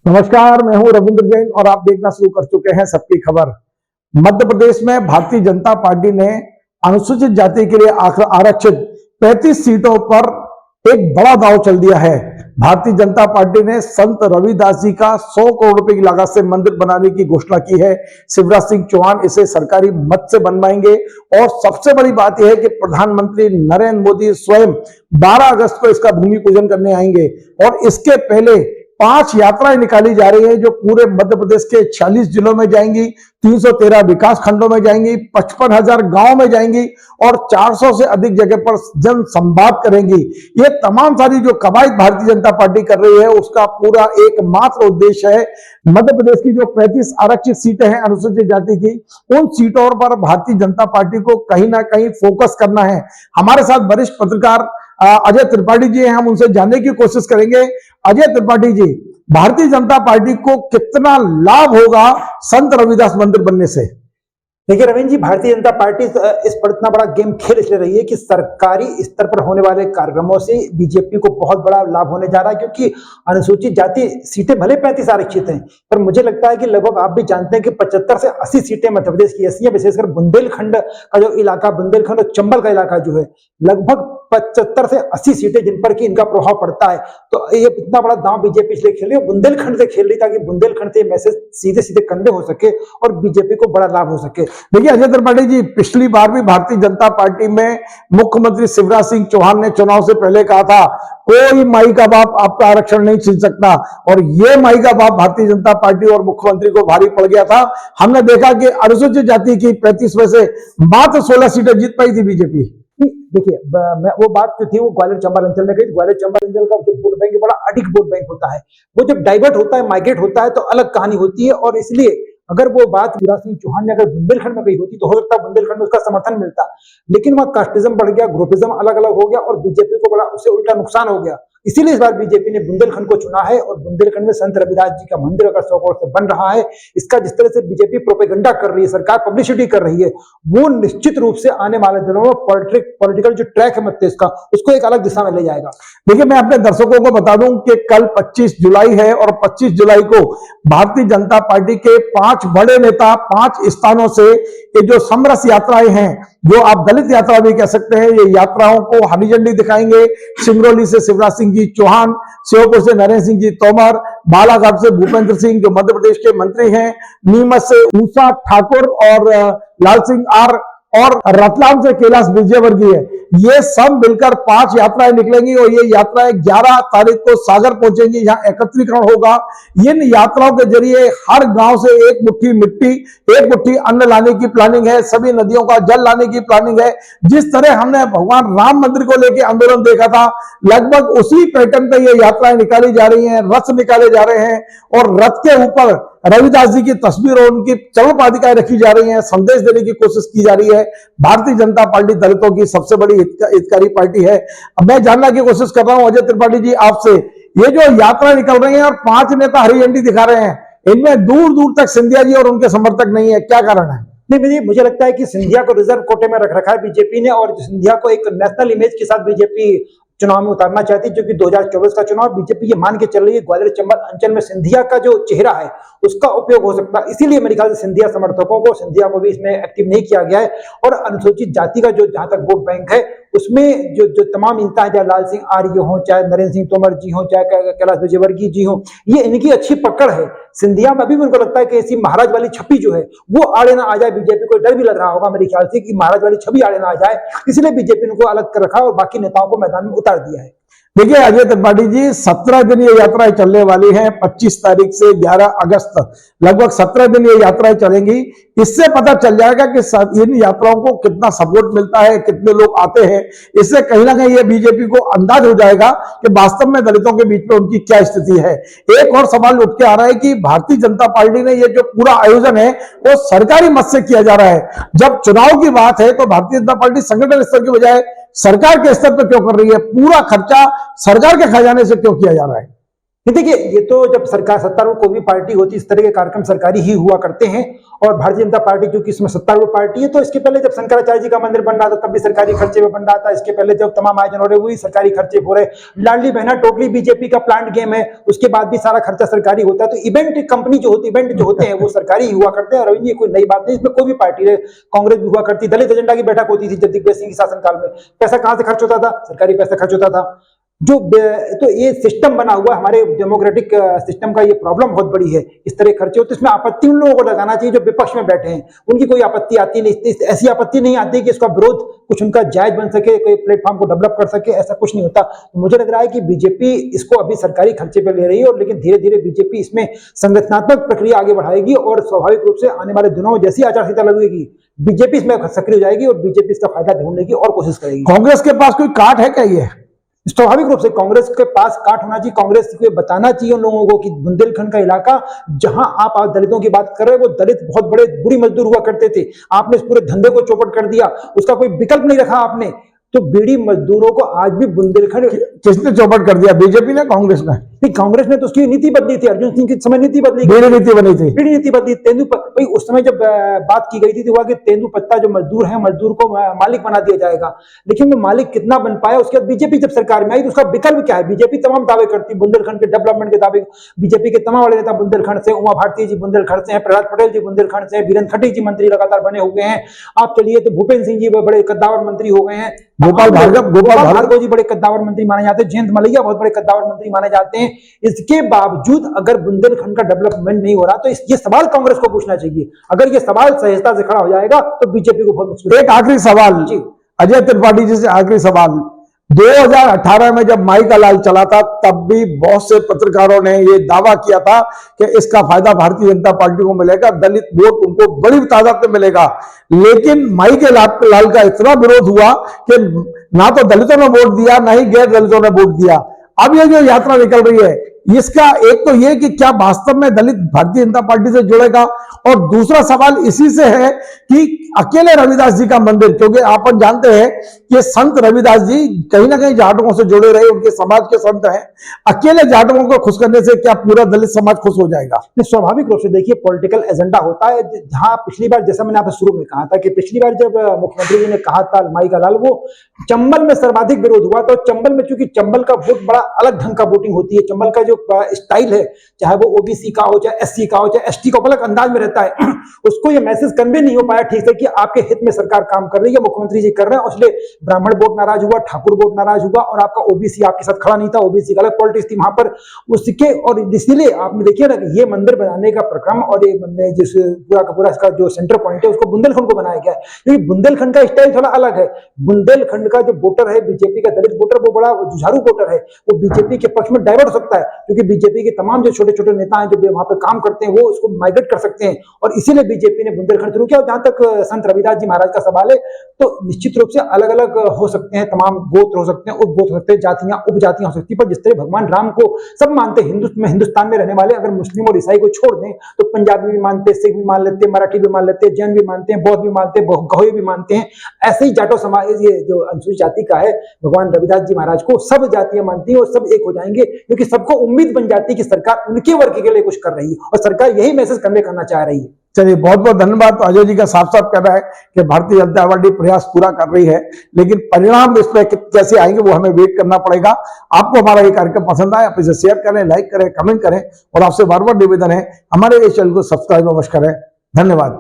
नमस्कार, मैं हूं रविंद्र जैन और आप देखना शुरू कर चुके हैं सबकी खबर। मध्य प्रदेश में भारतीय जनता पार्टी ने अनुसूचित जाति के लिए आरक्षित 35 सीटों पर एक बड़ा दांव चल दिया है। भारतीय जनता पार्टी ने संत रविदास जी का 100 करोड़ रुपए की लागत से मंदिर बनाने की घोषणा की है। शिवराज सिंह चौहान इसे सरकारी मद से बनवाएंगे और सबसे बड़ी बात यह है कि प्रधानमंत्री नरेंद्र मोदी स्वयं 12 अगस्त को इसका भूमि पूजन करने आएंगे और इसके पहले 5 यात्राएं निकाली जा रही है जो पूरे मध्य प्रदेश के 46 जिलों में जाएंगी, 313 विकास खंडों में जाएंगी, 55,000 गांव में जाएंगी और 400 से अधिक जगह पर जन संवाद करेंगी। ये तमाम सारी जो कवायद भारतीय जनता पार्टी कर रही है उसका पूरा एकमात्र उद्देश्य है मध्य प्रदेश की जो 35 आरक्षित सीटें हैं अनुसूचित जाति की, उन सीटों पर भारतीय जनता पार्टी को कहीं ना कहीं फोकस करना है। हमारे साथ वरिष्ठ पत्रकार अजय त्रिपाठी जी हैं, हम उनसे जानने की कोशिश करेंगे। अजय त्रिपाठी जी, भारतीय जनता पार्टी को कितना लाभ होगा संत रविदास मंदिर बनने से? देखिए रविंद्र जी, भारतीय जनता पार्टी इस पर इतना बड़ा गेम खेल इसलिए रही है कि सरकारी स्तर पर होने वाले कार्यक्रमों से बीजेपी को बहुत बड़ा लाभ होने जा रहा है, क्योंकि अनुसूचित जाति सीटें भले 35 आरक्षित हैं, पर मुझे लगता है कि लगभग आप भी जानते हैं कि 75 से 80 सीटें मध्य प्रदेश की ऐसी है, विशेषकर बुंदेलखंड का जो इलाका, बुंदेलखंड और चंबल का इलाका जो है, लगभग 75 से 80 सीटें जिन पर कि इनका प्रभाव पड़ता है। तो ये इतना बड़ा दांव बीजेपी इसलिए खेल रही है, बुंदेलखंड से खेल रही ताकि बुंदेलखंड से मैसेज सीधे सीधे कन्वे हो सके और बीजेपी को बड़ा लाभ हो सके। देखिए अजय त्रिपाठी जी, पिछली बार भी भारतीय जनता पार्टी में मुख्यमंत्री शिवराज सिंह चौहान ने चुनाव से पहले कहा था कोई माई का बाप आपका आरक्षण नहीं छीन सकता, और ये माई का बाप भारतीय जनता पार्टी और मुख्यमंत्री को भारी पड़ गया था। हमने देखा कि अनुसूचित जाति की 35 में से मात्र 16 सीटें जीत पाई थी बीजेपी। देखिए, वो बात जो थी वो ग्वालियर चंबल अंचल में गई। ग्वालियर चंबल अंचल का जो वोट बैंक बड़ा अडिग वोट बैंक होता है, वो जब डाइवर्ट होता है, माइग्रेट होता है तो अलग कहानी होती है। और इसलिए अगर वो बात शिवराज सिंह चौहान ने अगर बुंदेलखंड में गई होती तो हो सकता है बुंदेलखंड में उसका समर्थन मिलता, लेकिन वहां कास्टिज्म बढ़ गया, ग्रुपिज्म अलग अलग हो गया और बीजेपी को बड़ा उससे उल्टा नुकसान हो गया। इसीलिए इस बार बीजेपी ने बुंदेलखंड को चुना है और बुंदेलखंड में संत रविदास जी का मंदिर अगर 100 करोड़ से बन रहा है, इसका जिस तरह से बीजेपी प्रोपेगेंडा कर रही है, सरकार पब्लिसिटी कर रही है, वो निश्चित रूप से आने वाले दिनों में पॉलिटिकल जो ट्रैक है मध्य प्रदेश का, उसको एक अलग दिशा में ले जाएगा। देखिए, मैं अपने दर्शकों को बता दूं कि कल 25 जुलाई है और 25 जुलाई को भारतीय जनता पार्टी के 5 बड़े नेता 5 स्थानों से ये जो समरस यात्राएं हैं, जो आप दलित यात्रा भी कह सकते हैं, ये यात्राओं को हरी झंडी दिखाएंगे। सिंगरौली से शिवराज सिंह जी चौहान, श्योपुर से नरेंद्र सिंह जी तोमर, बालाघाट से भूपेंद्र सिंह जो मध्य प्रदेश के मंत्री हैं, नीमच से उषा ठाकुर और लाल सिंह आर, और रतलाम से कैलाश विजयवर्गीय, ये सब मिलकर 5 यात्राएं निकलेंगी और ये यात्राएं 11 तारीख को सागर पहुंचेंगी, यहां एकत्रीकरण होगा। इन यात्राओं के जरिए हर गांव से एक मुट्ठी मिट्टी, एक मुट्ठी अन्न लाने की प्लानिंग है, सभी नदियों का जल लाने की प्लानिंग है। जिस तरह हमने भगवान राम मंदिर को लेकर आंदोलन देखा था, लगभग उसी पैटर्न पर ये यात्राएं निकाली जा रही हैं, रथ निकाले जा रहे हैं और रथ के ऊपर रविदास जी की तस्वीर और उनकी चरण पादिकाएं रखी जा रही हैं, संदेश देने की कोशिश की जा रही है। भारतीय जनता पार्टी दलितों की सबसे बड़ी हितकारी पार्टी है। अब मैं जानने की कोशिश कर रहा हूं अजय त्रिपाठी जी आपसे, ये जो यात्रा निकल रही है और 5 नेता हरी झंडी दिखा रहे हैं, इनमें दूर दूर तक सिंधिया जी और उनके समर्थक नहीं है, क्या कारण है? नहीं, मुझे लगता है कि सिंधिया को रिजर्व कोटे में रख रखा है बीजेपी ने, और सिंधिया को एक नेशनल इमेज के साथ बीजेपी चुनाव में उतारना चाहती है, क्योंकि 2024 का चुनाव बीजेपी ये मान के चल रही है ग्वालियर चंबल अंचल में सिंधिया का जो चेहरा है उसका उपयोग हो सकता है। इसीलिए मेरे ख्याल से सिंधिया समर्थकों को, सिंधिया को भी इसमें एक्टिव नहीं किया गया है। और अनुसूचित जाति का जो जहां तक वोट बैंक है उसमें जो तमाम इंसान, चाहे लाल सिंह आर्य हो, चाहे नरेंद्र सिंह तोमर जी हो, चाहे कैलाश विजयवर्गीय जी हो, ये इनकी अच्छी पकड़ है। सिंधिया में अभी भी उनको लगता है कि ऐसी महाराज वाली छवि जो है वो आड़े ना आ जाए, बीजेपी को डर भी लग रहा होगा मेरे ख्याल से कि महाराज वाली छवि आड़े ना आ जाए, इसलिए बीजेपी ने उनको अलग कर रखा और बाकी नेताओं को मैदान में उतार दिया है। देखिए अजय त्रिपाठी जी, 17 दिन ये यात्राएं चलने वाली हैं, 25 तारीख से 11 अगस्त तक लगभग 17 दिन ये यात्राएं चलेंगी। इससे पता चल जाएगा कि इन यात्राओं को कितना सपोर्ट मिलता है, कितने लोग आते हैं। इससे कहीं ना कहीं ये बीजेपी को अंदाज हो जाएगा कि वास्तव में दलितों के बीच में उनकी क्या स्थिति है। एक और सवाल उठ के आ रहा है कि भारतीय जनता पार्टी ने ये जो पूरा आयोजन है वो सरकारी मद से किया जा रहा है। जब चुनाव की बात है तो भारतीय जनता पार्टी संगठन स्तर की बजाय सरकार के स्तर पर क्यों कर रही है? पूरा खर्चा सरकार के खजाने से क्यों किया जा रहा है? देखिए, ये तो जब सरकार सत्तारूढ़ कोई भी पार्टी होती है, इस तरह के कार्यक्रम सरकारी ही हुआ करते हैं। और भारतीय जनता पार्टी क्योंकि इसमें सत्तारूढ़ पार्टी है, तो इसके पहले जब शंकराचार्य जी का मंदिर बन रहा था तब भी सरकारी खर्चे में बन रहा था। इसके पहले जब तमाम आयोजन हो रहे वही सरकारी खर्चे हो रहे। लाडली बहना टोटली बीजेपी का प्लांट गेम है, उसके बाद भी सारा खर्चा सरकारी होता है। तो इवेंट कंपनी जो होती इवेंट जो होते हैं वो सरकारी ही हुआ करते हैं। और ये कोई नई बात नहीं, इसमें कोई भी पार्टी है, कांग्रेस भी हुआ करती, दलित एजेंडा की बैठक होती थी जब दिग्विजय सिंह के शासनकाल में। पैसा कहां से खर्च होता था? सरकारी पैसा खर्च होता था। तो ये सिस्टम बना हुआ हमारे डेमोक्रेटिक सिस्टम का, ये प्रॉब्लम बहुत बड़ी है। इस तरह खर्चे होते, इसमें आपत्ति उन लोगों को लगाना चाहिए जो विपक्ष में बैठे हैं, उनकी कोई आपत्ति आती नहीं। ऐसी आपत्ति नहीं आती कि इसका विरोध कुछ उनका जायज बन सके, कोई प्लेटफॉर्म को डेवलप कर सके, ऐसा कुछ नहीं होता। तो मुझे लग रहा है कि बीजेपी इसको अभी सरकारी खर्चे पे ले रही है, और लेकिन धीरे धीरे बीजेपी इसमें संगठनात्मक प्रक्रिया आगे बढ़ाएगी और स्वाभाविक रूप से आने वाले दिनों में जैसी आचार संहिता लगेगी बीजेपी इसमें सक्रिय हो जाएगी और बीजेपी इसका फायदा ढूंढने की और कोशिश करेगी। कांग्रेस के पास कोई काट है क्या? ये स्वाभाविक रूप से कांग्रेस के पास काट होना चाहिए। कांग्रेस को बताना चाहिए उन लोगों को कि बुंदेलखंड का इलाका, जहां आप आज दलितों की बात कर रहे हैं, वो दलित बहुत बड़े बुरी मजदूर हुआ करते थे। आपने इस पूरे धंधे को चौपट कर दिया, उसका कोई विकल्प नहीं रखा आपने। तो बीड़ी मजदूरों को आज भी बुंदेलखंड किसने चौपट कर दिया? बीजेपी ने, कांग्रेस ने? नहीं, कांग्रेस ने तो उसकी नीति बदली थी, अर्जुन सिंह के समय नीति बदली, बीड़ी नीति बनी थी, बीड़ी नीति बदली। भाई उस समय जब बात की गई थी तो हुआ कि तेंदुपत्ता जो मजदूर है, मजदूर को मालिक बना दिया जाएगा, लेकिन वो मालिक कितना बन पाया? उसके बाद बीजेपी जब सरकार में आई तो उसका विकल्प क्या है? बीजेपी तमाम दावे करती, बुंदेलखंड के डेवलपमेंट के दावे बीजेपी के तमाम बड़े नेता बुंदेलखंड से, उमा भारती जी बुंदेलखंड से हैं, प्रहलाद पटेल जी बुंदेलखंड से, वीरेंद्र खट्टर जी मंत्री लगातार बने हुए हैं। आप चलिए तो भूपेंद्र सिंह जी बड़े कद्दावर मंत्री हो गए हैं, गोपाल भार्गव जी बड़े कद्दावर मंत्री माने जाते हैं, जयंत मलैया बहुत बड़े कद्दावर मंत्री माने जाते हैं। इसके बावजूद अगर बुंदेलखंड का डेवलपमेंट नहीं हो रहा तो ये सवाल कांग्रेस को पूछना चाहिए। अगर ये सवाल सहजता से खड़ा हो जाएगा तो बीजेपी को बहुत मुश्किल। एक आखिरी सवाल जी, अजय त्रिपाठी जी से आखिरी सवाल। 2018 में जब माई का लाल चला था तब भी बहुत से पत्रकारों ने ये दावा किया था कि इसका फायदा भारतीय जनता पार्टी को मिलेगा, दलित वोट उनको बड़ी तादाद में मिलेगा। लेकिन माई के लाल का इतना विरोध हुआ कि ना तो दलितों ने वोट दिया, ना ही गैर दलितों ने वोट दिया। अब ये जो यात्रा निकल रही है, इसका एक तो ये कि क्या वास्तव में दलित भारतीय जनता पार्टी से जुड़ेगा, और दूसरा सवाल इसी से है कि अकेले रविदास जी का मंदिर, क्योंकि आप जानते हैं कि संत रविदास जी कहीं ना कहीं जाटकों से जुड़े रहे, उनके समाज के संत हैं। अकेले जाटकों को खुश करने से क्या पूरा दलित समाज खुश हो जाएगा? स्वाभाविक रूप से देखिए, पॉलिटिकल एजेंडा होता है। जहां पिछली बार, जैसा मैंने आपसे शुरू में कहा था कि पिछली बार जब मुख्यमंत्री जी ने कहा था माई का लाल, वो चंबल में सर्वाधिक विरोध हुआ। तो चंबल में, चूंकि चंबल का वोट बड़ा अलग ढंग का वोटिंग होती है, चंबल का जो स्टाइल है, चाहे वो ओबीसी का हो, चाहे एससी का हो, चाहे एसटी का, अलग अंदाज में रहता है। उसको ये मैसेज कन्वे नहीं हो पाया ठीक से कि आपके हित में सरकार काम कर रही है, मुख्यमंत्री जी कर रहे हैं। इसलिए ब्राह्मण वोट नाराज हुआ, ठाकुर वोट नाराज हुआ, और आपका ओबीसी आपके साथ खड़ा नहीं था, ओबीसी का अलग पॉलिटिक्स थी वहां पर उसके। और इसलिए आपने देखिए ना कि ये मंदिर बनाने का प्रक्रम और ये मंदिर जिस पूरा का पूरा इसका जो सेंटर पॉइंट है उसको बुंदेलखंड को बनाया गया है, क्योंकि बुंदेलखंड का स्टाइल थोड़ा अलग है। बुंदेलखंड का जो वोटर है, बीजेपी का दलित वोटर, वो बड़ा जुझारू वोटर है, वो बीजेपी के पक्ष में डाइवर्ट हो सकता है, क्योंकि बीजेपी के तमाम जो छोटे छोटे नेता हैं जो वहां पे काम करते हैं वो उसको माइग्रेट कर सकते हैं। और इसीलिए बीजेपी ने बुंदेलखंड शुरू किया। जहां तक संत रविदास जी महाराज का सवाल है, तो निश्चित रूप से अलग अलग हो सकते हैं, तमाम गोत्र हो सकते हैं, उपगोत्र हो सकते हैं, जातियां उपजातियां हो सकती है, पर जिस तरह भगवान राम को सब मानते हैं, हिंदुस्तान में रहने वाले अगर मुस्लिम और ईसाई को छोड़ दें तो पंजाबी भी मानते हैं, सिख भी मान लेते हैं, मराठी भी मान लेते हैं, जैन भी मानते हैं, बौद्ध भी मानते हैं, गहोई भी मानते हैं। ऐसे ही जाटो समाज, ये जो अनुसूचित जाति का है, भगवान रविदास जी महाराज को सब जातियां मानती हैं और सब एक हो जाएंगे, क्योंकि सबको उम्मीद बन जाती है कि सरकार उनके वर्ग के लिए कुछ कर रही है और सरकार यही मैसेज कन्वे करना चाह रही है। चलिए, बहुत बहुत धन्यवाद। तो अजय जी का साफ साफ कहना है कि भारतीय जनता पार्टी प्रयास पूरा कर रही है, लेकिन परिणाम इस पर कैसे आएंगे वो हमें वेट करना पड़ेगा। आपको हमारा ये कार्यक्रम पसंद आए, आप इसे शेयर करें, लाइक करें, कमेंट करें, और आपसे बार बार निवेदन है हमारे इस चैनल को सब्सक्राइब अवश्य करें। धन्यवाद।